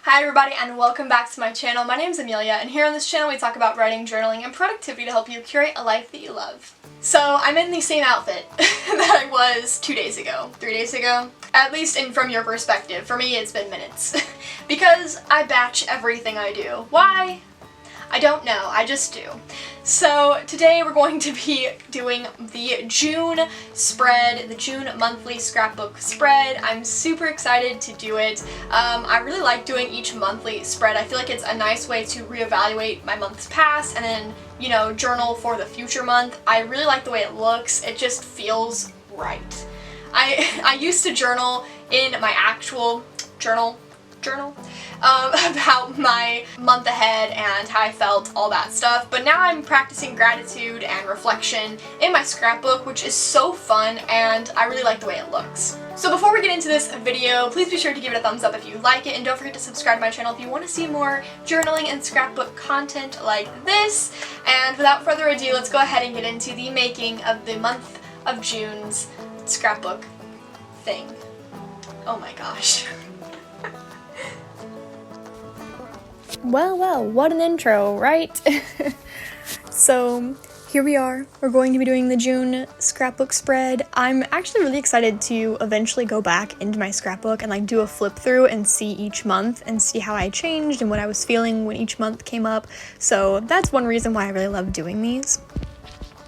Hi everybody and welcome back to my channel. My name is Amelia and here on this channel we talk about writing, journaling, and productivity to help you curate a life that you love. So I'm in the same outfit that I was 2 days ago, 3 days ago, at least from your perspective. For me it's been minutes because I batch everything I do. Why? I don't know, I just do. So today we're going to be doing the June spread, the June monthly scrapbook spread. I'm super excited to do it. I really like doing each monthly spread. I feel like it's a nice way to reevaluate my months past and then, you know, journal for the future month. I really like the way it looks. It just feels right. I used to journal in my actual journal about my month ahead and how I felt, all that stuff, but now I'm practicing gratitude and reflection in my scrapbook, which is so fun and I really like the way it looks. So before we get into this video, please be sure to give it a thumbs up if you like it, and don't forget to subscribe to my channel if you want to see more journaling and scrapbook content like this. And without further ado, let's go ahead and get into the making of the month of June's scrapbook thing. Oh my gosh. Well, what an intro, right? So here we are. We're going to be doing the June scrapbook spread. I'm actually really excited to eventually go back into my scrapbook and do a flip through and see each month and see how I changed and what I was feeling when each month came up. So that's one reason why I really love doing these.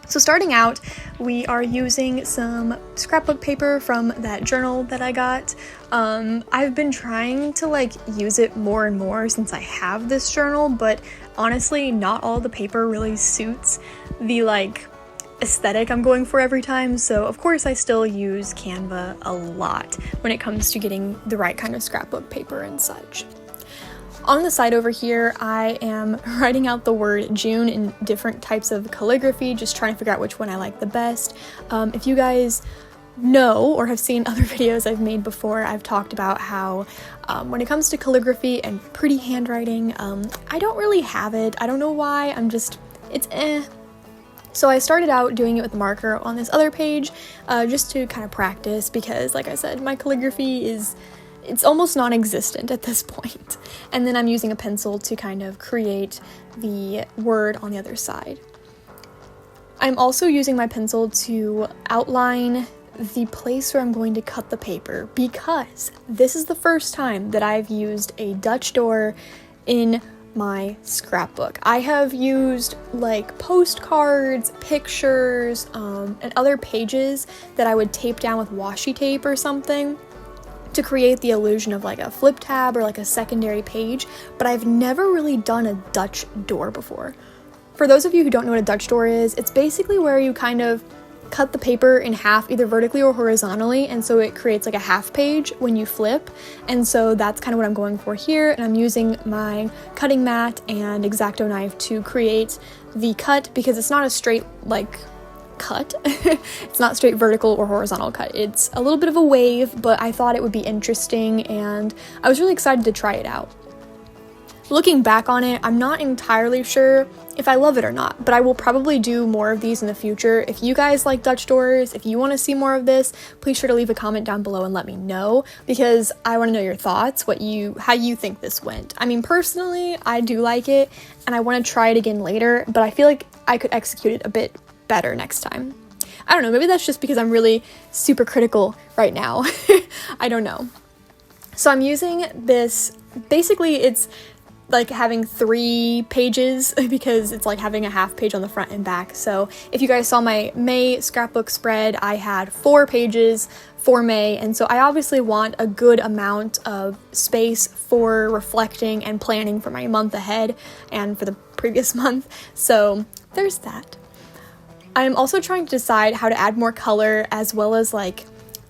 So starting out, we are using some scrapbook paper from that journal that I got. I've been trying to use it more and more since I have this journal, but honestly, not all the paper really suits the aesthetic I'm going for every time. So of course I still use Canva a lot when it comes to getting the right kind of scrapbook paper and such. On the side over here, I am writing out the word June in different types of calligraphy, just trying to figure out which one I like the best. If you guys know or have seen other videos I've made before, I've talked about how when it comes to calligraphy and pretty handwriting, I don't really have it. I don't know why, it's eh. So I started out doing it with a marker on this other page, just to kind of practice because, like I said, my calligraphy it's almost non-existent at this point. And then I'm using a pencil to kind of create the word on the other side. I'm also using my pencil to outline the place where I'm going to cut the paper because this is the first time that I've used a Dutch door in my scrapbook. I have used postcards, pictures, and other pages that I would tape down with washi tape or something to create the illusion of a flip tab or a secondary page, but I've never really done a Dutch door before. For those of you who don't know what a Dutch door is, it's basically where you kind of cut the paper in half, either vertically or horizontally, and so it creates a half page when you flip, and so that's kind of what I'm going for here, and I'm using my cutting mat and X-Acto knife to create the cut because it's not a straight cut. It's not straight vertical or horizontal cut. It's a little bit of a wave, but I thought it would be interesting and I was really excited to try it out. Looking back on it, I'm not entirely sure if I love it or not, but I will probably do more of these in the future. If you guys like Dutch doors, if you want to see more of this, please sure to leave a comment down below and let me know because I want to know your thoughts, how you think this went. I mean, personally, I do like it and I want to try it again later, but I feel like I could execute it a bit better next time. I don't know, maybe that's just because I'm really super critical right now. I don't know. So I'm using this, basically it's having 3 pages because it's having a half page on the front and back. So if you guys saw my May scrapbook spread, I had 4 pages for May, and so I obviously want a good amount of space for reflecting and planning for my month ahead and for the previous month. So there's that. I'm also trying to decide how to add more color as well as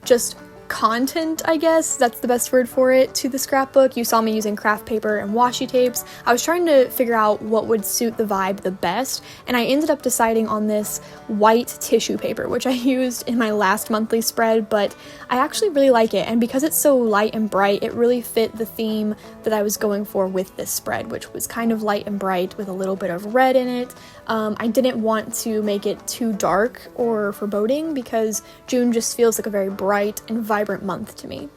just content, I guess that's the best word for it, to the scrapbook. You saw me using craft paper and washi tapes. I was trying to figure out what would suit the vibe the best, and I ended up deciding on this white tissue paper, which I used in my last monthly spread, but I actually really like it, and because it's so light and bright, it really fit the theme that I was going for with this spread, which was kind of light and bright with a little bit of red in it. I didn't want to make it too dark or foreboding because June just feels like a very bright and vibrant month to me.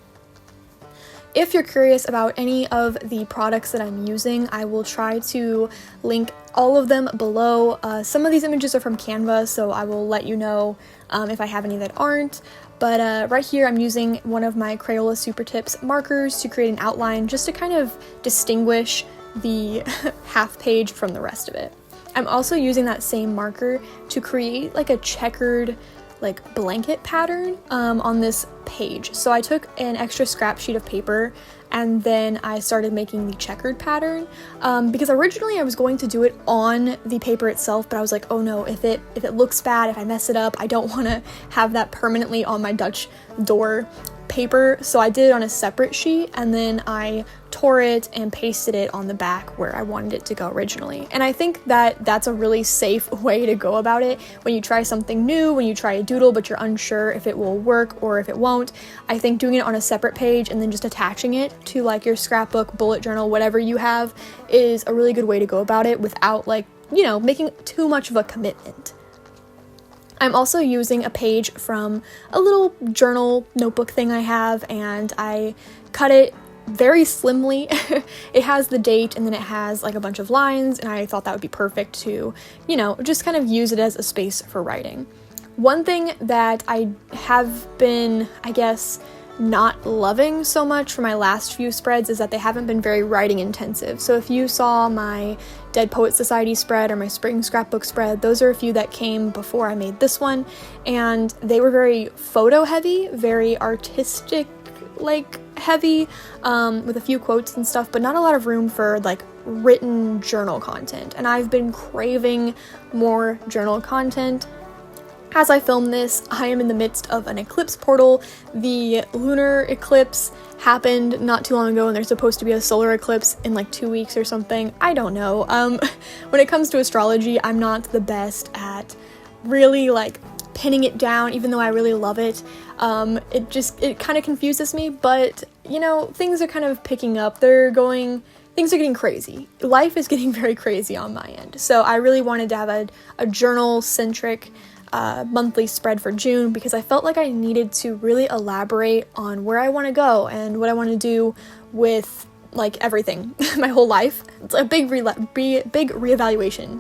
if you're curious about any of the products that I'm using, I will try to link all of them below. Some of these images are from Canva, so I will let you know if I have any that aren't. But right here I'm using one of my Crayola Super Tips markers to create an outline just to kind of distinguish the half page from the rest of it. I'm also using that same marker to create like a checkered like blanket pattern on this page. So I took an extra scrap sheet of paper and then I started making the checkered pattern because originally I was going to do it on the paper itself, but I was like, oh no, if it looks bad, if I mess it up, I don't want to have that permanently on my Dutch door paper. So I did it on a separate sheet and then I tore it and pasted it on the back where I wanted it to go originally. And I think that that's a really safe way to go about it when you try something new, when you try a doodle but you're unsure if it will work or if it won't. I think doing it on a separate page and then just attaching it to like your scrapbook, bullet journal, whatever you have is a really good way to go about it without like, you know, making too much of a commitment. I'm also using a page from a little journal notebook thing I have, and I cut it very slimly. It has the date and then it has like a bunch of lines, and I thought that would be perfect to, you know, just kind of use it as a space for writing. One thing that I have been, I guess, not loving so much for my last few spreads is that they haven't been very writing intensive. So if you saw my Dead Poets Society spread or my spring scrapbook spread, those are a few that came before I made this one, and they were very photo heavy, very artistic like heavy, with a few quotes and stuff, but not a lot of room for like written journal content. And I've been craving more journal content. As I film this, I am in the midst of an eclipse portal. The lunar eclipse happened not too long ago, and there's supposed to be a solar eclipse in like 2 weeks or something. I don't know. When it comes to astrology, I'm not the best at really like pinning it down, even though I really love it. It kind of confuses me, but you know, things are kind of picking up. Things are getting crazy. Life is getting very crazy on my end. So I really wanted to have a journal-centric monthly spread for June because I felt like I needed to really elaborate on where I want to go and what I want to do with like everything, my whole life. It's a big reevaluation.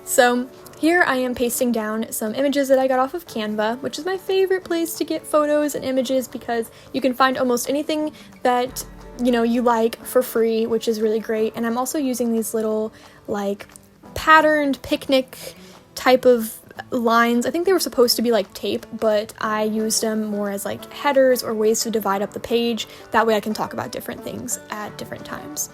So here I am pasting down some images that I got off of Canva, which is my favorite place to get photos and images because you can find almost anything that you know you like for free, which is really great. And I'm also using these little like patterned picnic type of lines. I think they were supposed to be like tape, but I used them more as like headers or ways to divide up the page. That way I can talk about different things at different times.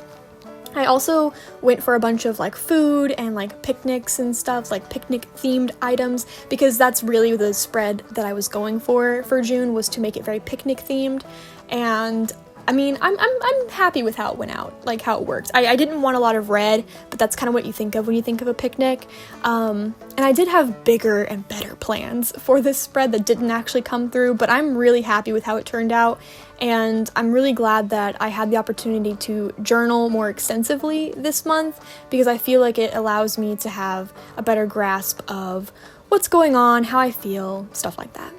I also went for a bunch of like food and like picnics and stuff, like picnic themed items, because that's really the spread that I was going for June, was to make it very picnic themed. And I mean, I'm happy with how it went out, like how it worked. I didn't want a lot of red, but that's kind of what you think of when you think of a picnic. And I did have bigger and better plans for this spread that didn't actually come through, but I'm really happy with how it turned out. And I'm really glad that I had the opportunity to journal more extensively this month because I feel like it allows me to have a better grasp of what's going on, how I feel, stuff like that.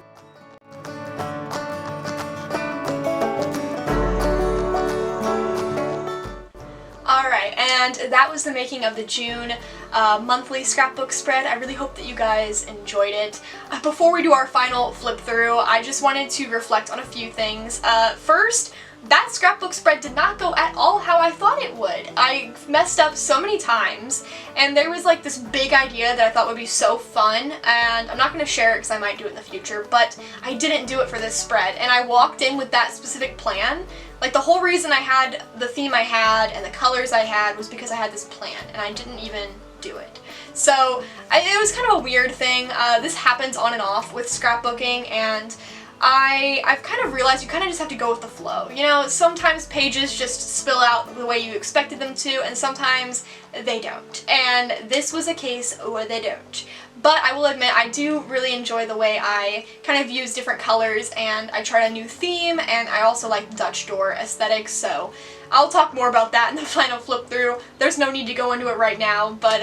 Alright, and that was the making of the June monthly scrapbook spread. I really hope that you guys enjoyed it. Before we do our final flip through, I just wanted to reflect on a few things. First, that scrapbook spread did not go at all how I thought it would. I messed up so many times, and there was like this big idea that I thought would be so fun, and I'm not going to share it because I might do it in the future, but I didn't do it for this spread, and I walked in with that specific plan. Like the whole reason I had the theme I had and the colors I had was because I had this plan, and I didn't even do it. So it was kind of a weird thing. This happens on and off with scrapbooking, and I've kind of realized you kind of just have to go with the flow. You know, sometimes pages just spill out the way you expected them to, and sometimes they don't. And this was a case where they don't. But I will admit, I do really enjoy the way I kind of use different colors, and I tried a new theme, and I also like Dutch door aesthetics, so I'll talk more about that in the final flip through. There's no need to go into it right now, but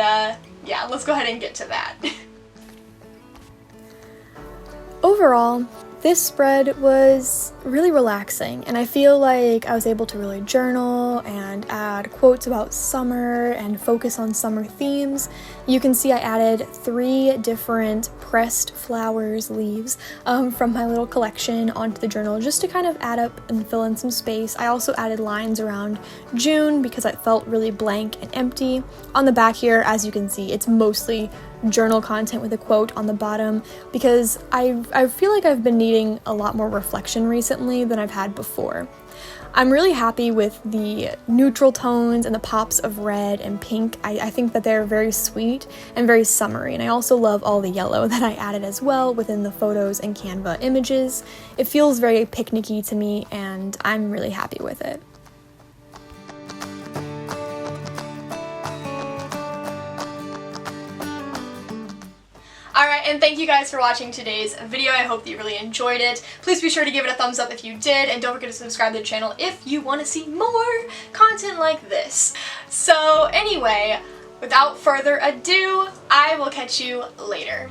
yeah, let's go ahead and get to that. Overall, This spread was really relaxing, and I feel like I was able to really journal and add quotes about summer and focus on summer themes. You can see I added 3 different pressed flowers leaves from my little collection onto the journal just to kind of add up and fill in some space. I also added lines around June because it felt really blank and empty. On the back here, as you can see, it's mostly journal content with a quote on the bottom because I feel like I've been needing a lot more reflection recently than I've had before. I'm really happy with the neutral tones and the pops of red and pink. I think that they're very sweet and very summery, and I also love all the yellow that I added as well within the photos and Canva images. It feels very picnicky to me, and I'm really happy with it. Alright, and thank you guys for watching today's video. I hope that you really enjoyed it. Please be sure to give it a thumbs up if you did, and don't forget to subscribe to the channel if you want to see more content like this. So anyway, without further ado, I will catch you later.